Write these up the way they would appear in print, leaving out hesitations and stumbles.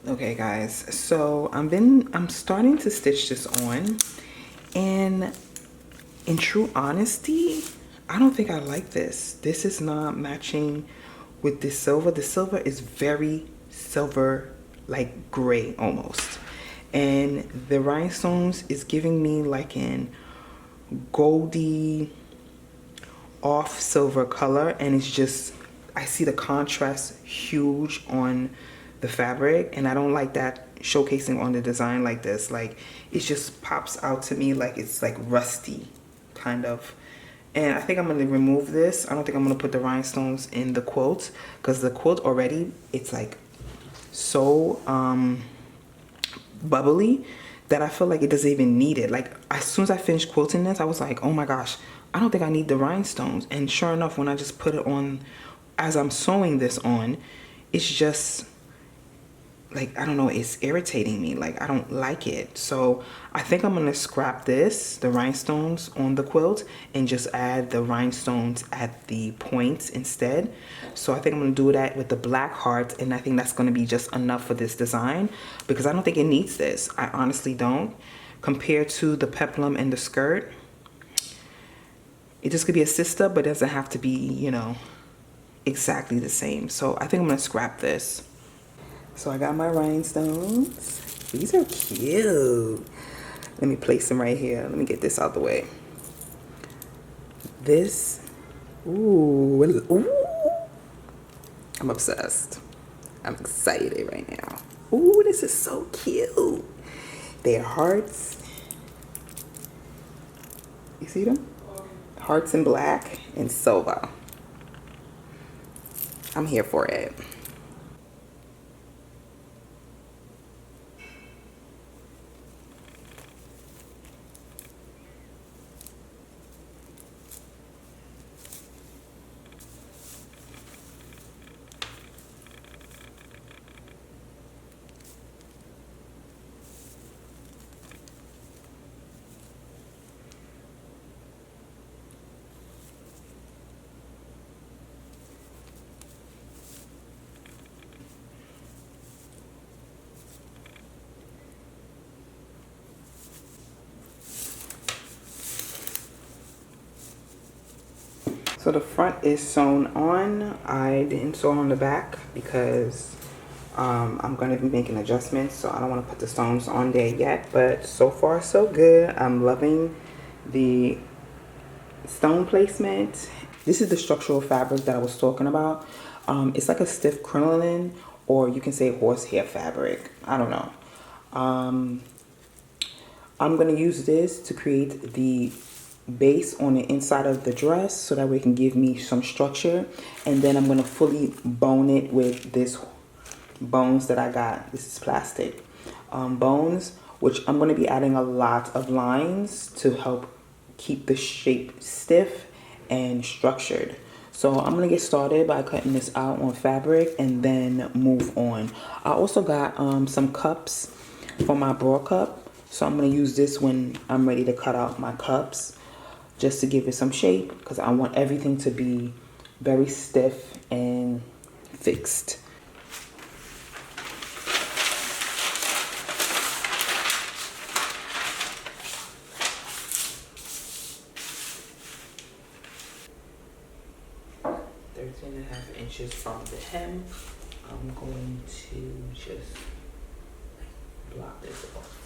Okay guys, so I'm starting to stitch this on, and in true honesty, I don't think I like this. This is not matching with this silver. The silver is very silver, like gray almost. And the rhinestones is giving me like an goldy off silver color, and it's just, I see the contrast huge on the fabric, and I don't like that showcasing on the design like this. Like, it just pops out to me like it's like rusty kind of. And I think I'm going to remove this. I don't think I'm going to put the rhinestones in the quilt, because the quilt already, it's like so bubbly that I feel like it doesn't even need it. Like, as soon as I finished quilting this, I was like, oh my gosh, I don't think I need the rhinestones. And sure enough, when I just put it on, as I'm sewing this on, it's just like, I don't know, it's irritating me. Like, I don't like it. So I think I'm gonna scrap this, the rhinestones on the quilt, and just add the rhinestones at the points instead. So I think I'm gonna do that with the black heart, and I think that's gonna be just enough for this design, because I don't think it needs this. I honestly don't. Compared to the peplum and the skirt, it just could be a sister, but it doesn't have to be, you know, exactly the same. So I think I'm gonna scrap this. So I got my rhinestones. These are cute. Let me place them right here. Let me get this out the way. This, ooh, I'm obsessed. I'm excited right now. Ooh, this is so cute. They're hearts. You see them? Hearts in black and silver. I'm here for it. So the front is sewn on. I didn't sew on the back because I'm going to be making adjustments, so I don't want to put the stones on there yet. But so far so good. I'm loving the stone placement. This is the structural fabric that I was talking about. It's like a stiff crinoline, or you can say horsehair fabric. I don't know. I'm going to use this to create the base on the inside of the dress, so that way it can give me some structure. And then I'm going to fully bone it with this bones that I got. This is plastic bones, which I'm going to be adding a lot of lines to help keep the shape stiff and structured. So I'm going to get started by cutting this out on fabric and then move on. I also got some cups for my bra cup, so I'm going to use this when I'm ready to cut out my cups, just to give it some shape, because I want everything to be very stiff and fixed. Inches from the hem. I'm going to just block this off.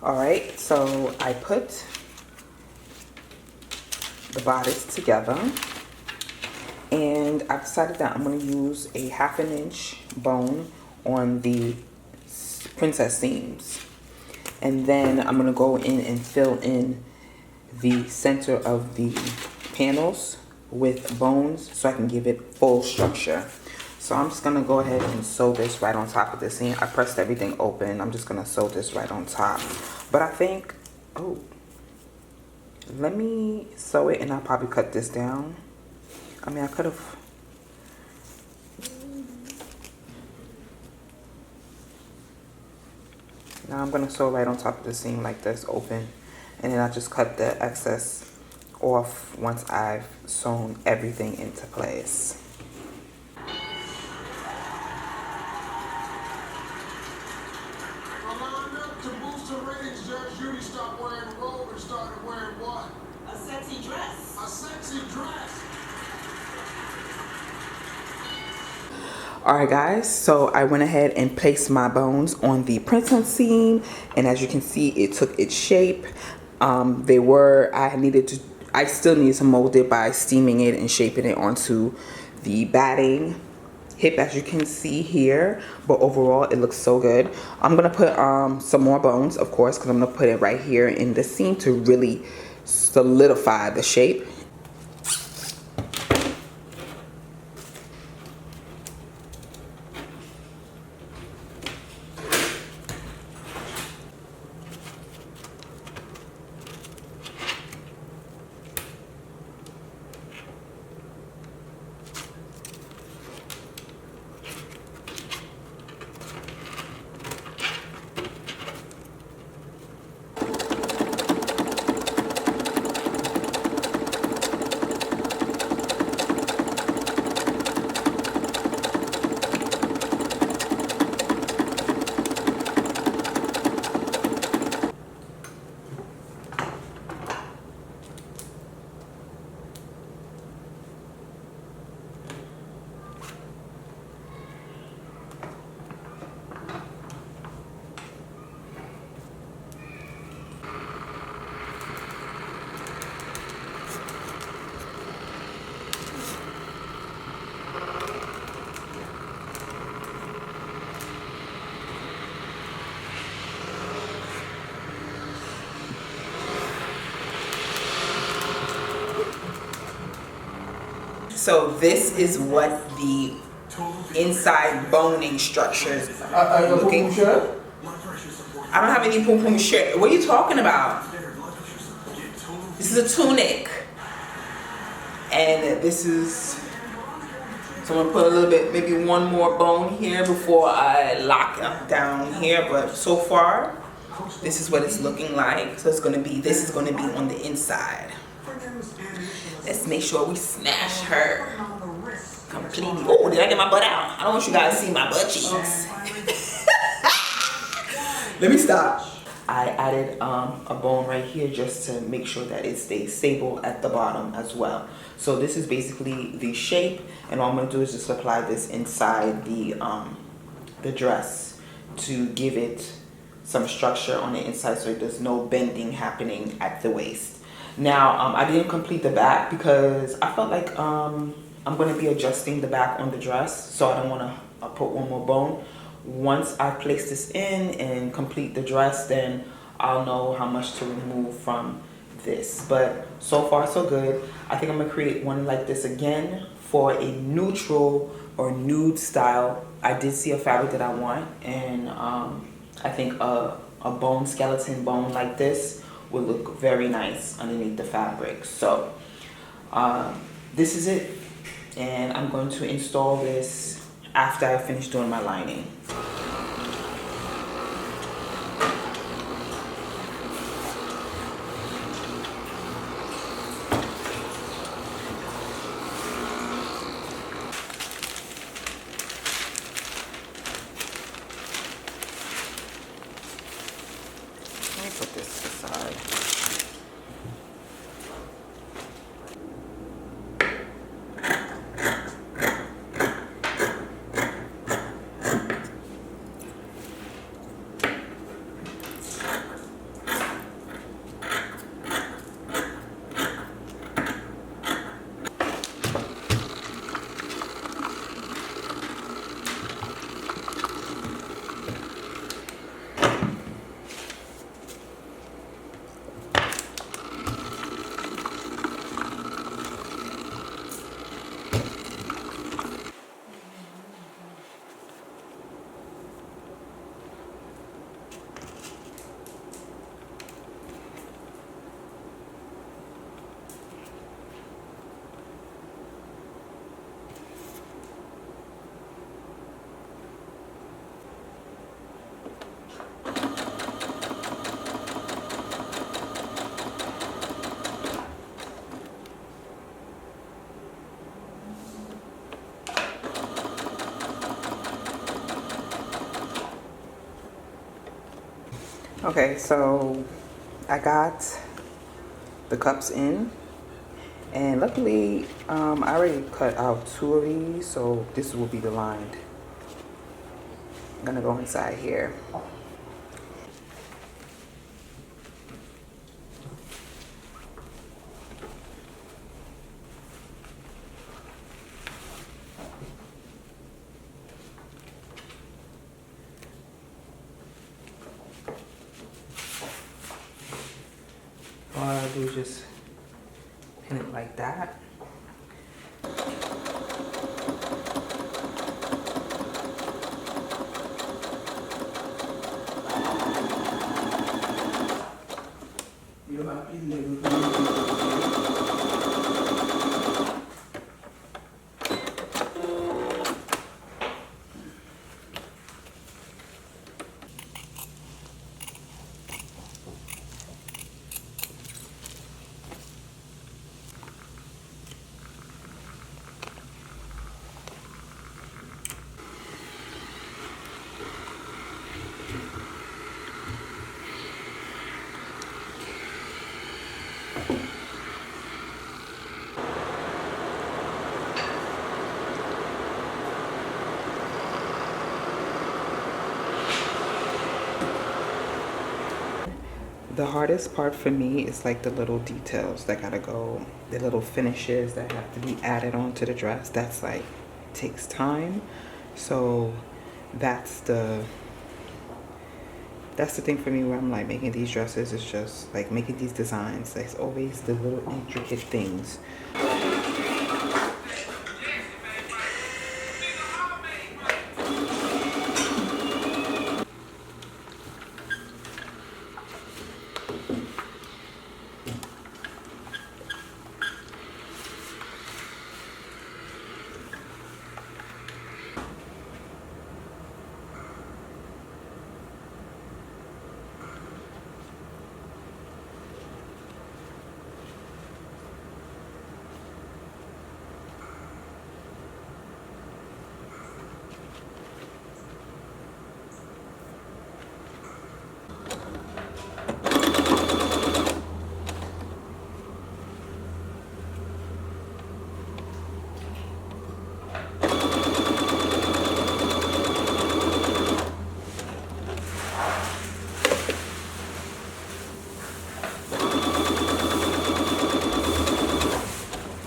All right, so I put the bodice together, and I decided that I'm going to use a 1/2 inch bone on the princess seams, and then I'm going to go in and fill in the center of the panels with bones so I can give it full structure. So I'm just going to go ahead and sew this right on top of the seam. I pressed everything open. I'm just going to sew this right on top. But I think, oh, let me sew it and I'll probably cut this down. I mean, I could have. Now I'm going to sew right on top of the seam like this, open. And then I just cut the excess off once I've sewn everything into place. Alright guys, so I went ahead and placed my bones on the princess seam, and as you can see, it took its shape. I still need to mold it by steaming it and shaping it onto the batting hip, as you can see here, but overall it looks so good. I'm gonna put some more bones, of course, because I'm gonna put it right here in the seam to really solidify the shape. So this is what the inside boning structure is looking. I don't have any pum pum shirt. What are you talking about? This is a tunic, and this is. So I'm gonna put a little bit, maybe one more bone here before I lock it down here. But so far, this is what it's looking like. So it's gonna be. This is gonna be on the inside. Let's make sure we smash her completely. Oh, did I get my butt out? I don't want you guys to see my butt cheeks. Let me stop. I added a bone right here just to make sure that it stays stable at the bottom as well. So this is basically the shape, and all I'm gonna do is just apply this inside the dress to give it some structure on the inside so there's no bending happening at the waist. Now, I didn't complete the back because I felt like I'm going to be adjusting the back on the dress, so I don't want to put one more bone. Once I place this in and complete the dress, then I'll know how much to remove from this. But so far, so good. I think I'm going to create one like this again for a neutral or nude style. I did see a fabric that I want, and I think a bone, skeleton bone like this will look very nice underneath the fabric. So this is it, and I'm going to install this after I finish doing my lining. Let me put this aside. Okay, so I got the cups in, and luckily I already cut out 2 of these, so this will be the lined. I'm gonna go inside here. All I do is just pin it like that. The hardest part for me is like the little details that gotta go, the little finishes that have to be added onto the dress. That's like, takes time. So that's the thing for me where I'm like making these dresses. It's just like making these designs. There's always the little intricate things.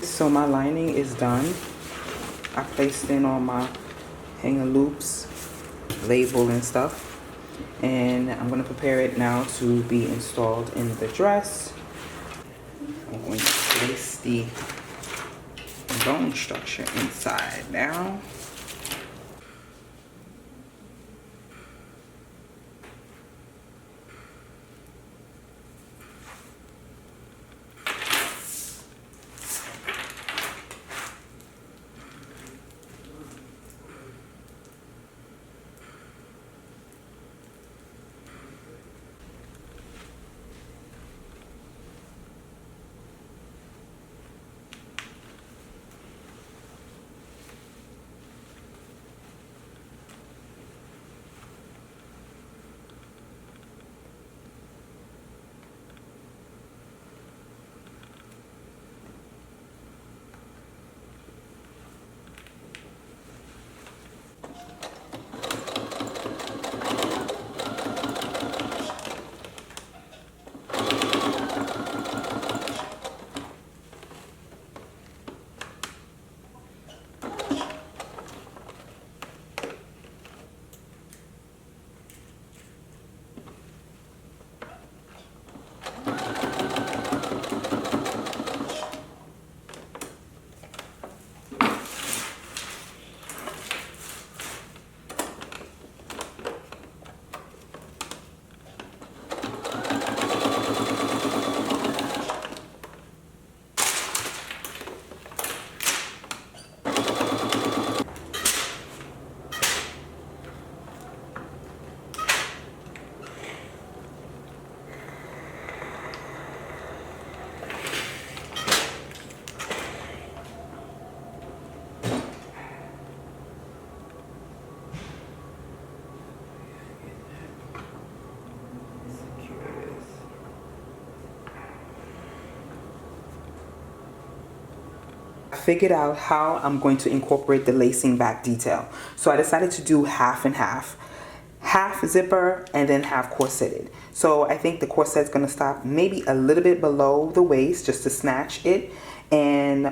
So my lining is done. I placed in all my hanger loops, label and stuff. And I'm gonna prepare it now to be installed in the dress. I'm going to place the bone structure inside now. Figured out how I'm going to incorporate the lacing back detail. So I decided to do half and half. Half zipper and then half corseted. So I think the corset's gonna stop maybe a little bit below the waist just to snatch it. And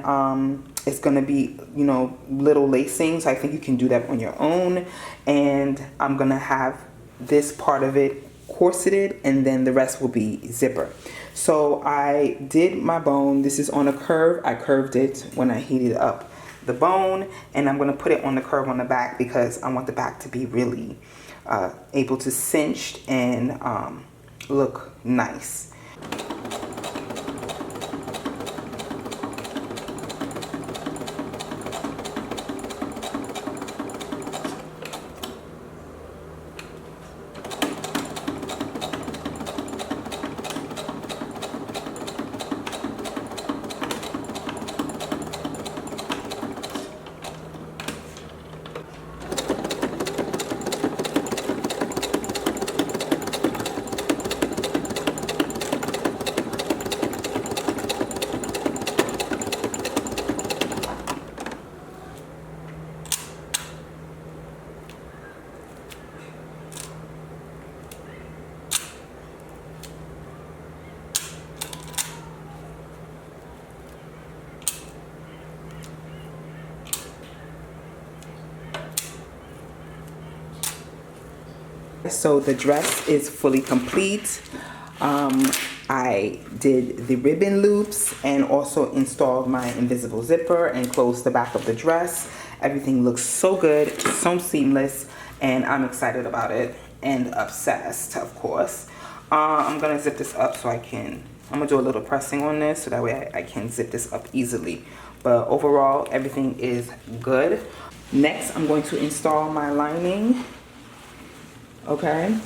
it's gonna be, you know, little lacing. So I think you can do that on your own. And I'm gonna have this part of it corseted and then the rest will be zipper. So I did my bone. This is on a curve. I curved it when I heated up the bone, and I'm gonna put it on the curve on the back because I want the back to be really able to cinch and look nice. So the dress is fully complete. I did the ribbon loops and also installed my invisible zipper and closed the back of the dress. Everything looks so good, so seamless, and I'm excited about it and obsessed, of course. I'm gonna zip this up so I'm gonna do a little pressing on this so that way I can zip this up easily. But overall, everything is good. Next, I'm going to install my lining. Okay.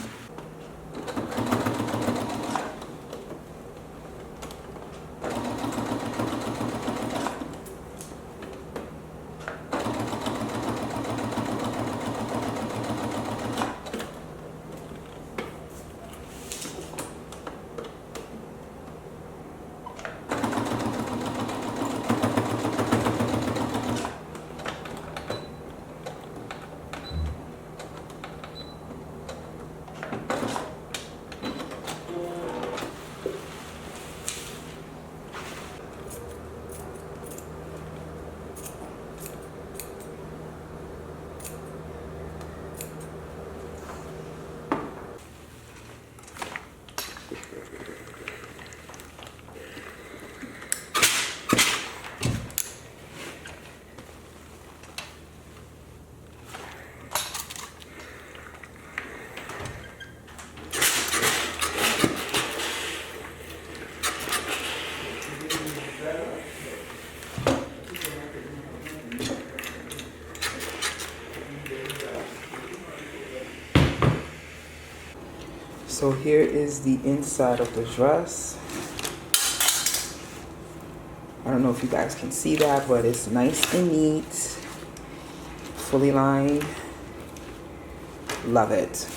So here is the inside of the dress. I don't know if you guys can see that, but it's nice and neat, fully lined. Love it.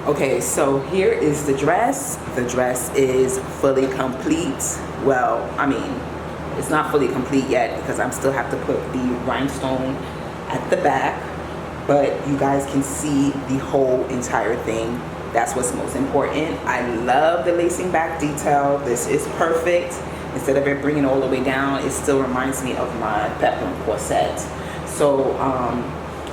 Okay, so here is the dress. The dress is fully complete. Well, I mean, it's not fully complete yet because I still have to put the rhinestone at the back, but you guys can see the whole entire thing. That's what's most important. I love the lacing back detail. This is perfect. Instead of it bringing all the way down, it still reminds me of my peplum corset. So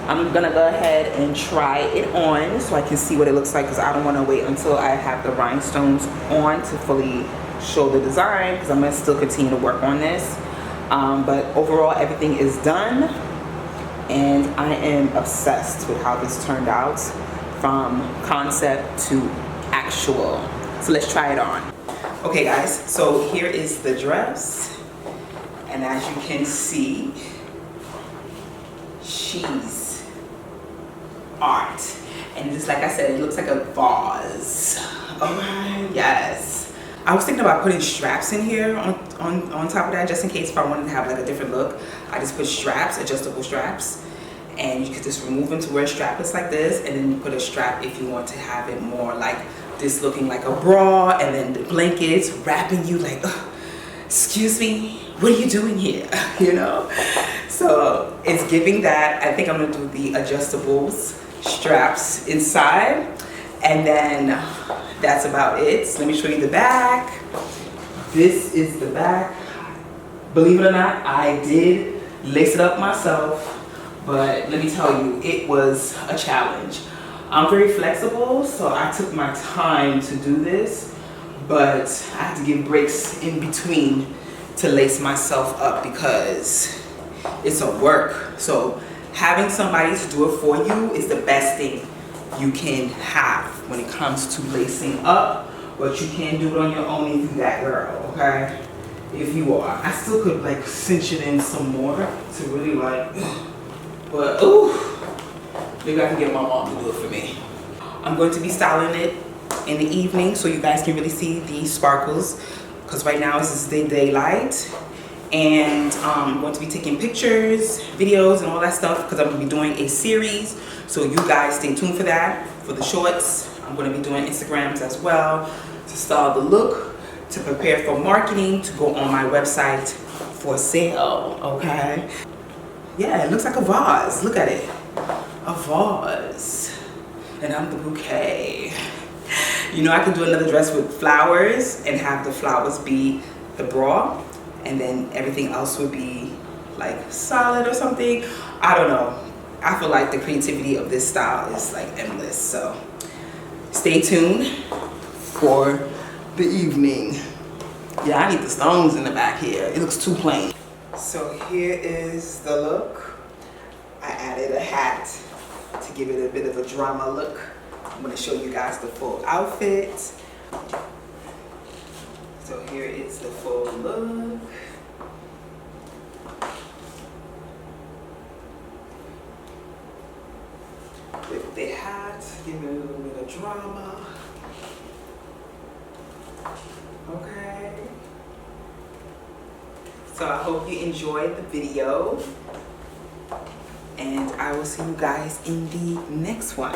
I'm gonna go ahead and try it on so I can see what it looks like, because I don't want to wait until I have the rhinestones on to fully show the design, because I'm gonna still continue to work on this. But overall, everything is done, and I am obsessed with how this turned out from concept to actual. So let's try it on. Okay guys, so here is the dress, and as you can see, she's art, and just like I said, it looks like a vase. Oh yes, I was thinking about putting straps in here on top of that, just in case if I wanted to have like a different look. I just put straps, adjustable straps, and you could just remove them to wear strapless like this, and then you put a strap if you want to have it more like this, looking like a bra, and then the blankets wrapping you like, excuse me, what are you doing here? You know? So it's giving that. I think I'm gonna do the adjustables straps inside, and then that's about it. So let me show you the back. This is the back. Believe it or not, I did lace it up myself, but let me tell you, it was a challenge. I'm very flexible, so I took my time to do this, but I had to give breaks in between to lace myself up because it's a work. So having somebody to do it for you is the best thing you can have when it comes to lacing up, but you can do it on your own if you're that girl, okay? If you are. I still could like cinch it in some more to really like, but ooh, maybe I can get my mom to do it for me. I'm going to be styling it in the evening so you guys can really see the sparkles, because right now this is the daylight, and I'm going to be taking pictures, videos, and all that stuff, because I'm going to be doing a series. So you guys stay tuned for that, for the shorts. I'm going to be doing Instagrams as well to style the look, to prepare for marketing, to go on my website for sale, okay? Yeah, it looks like a vase. Look at it. A vase. And I'm the bouquet. You know, I could do another dress with flowers and have the flowers be the bra, and then everything else would be like solid or something. I don't know. I feel like the creativity of this style is like endless. So stay tuned for the evening. Yeah, I need the stones in the back here. It looks too plain. So here is the look. I added a hat to give it a bit of a drama look. I'm going to show you guys the full outfit. So here is the full look. With the hat, give it a little bit of drama. Okay. So I hope you enjoyed the video, and I will see you guys in the next one.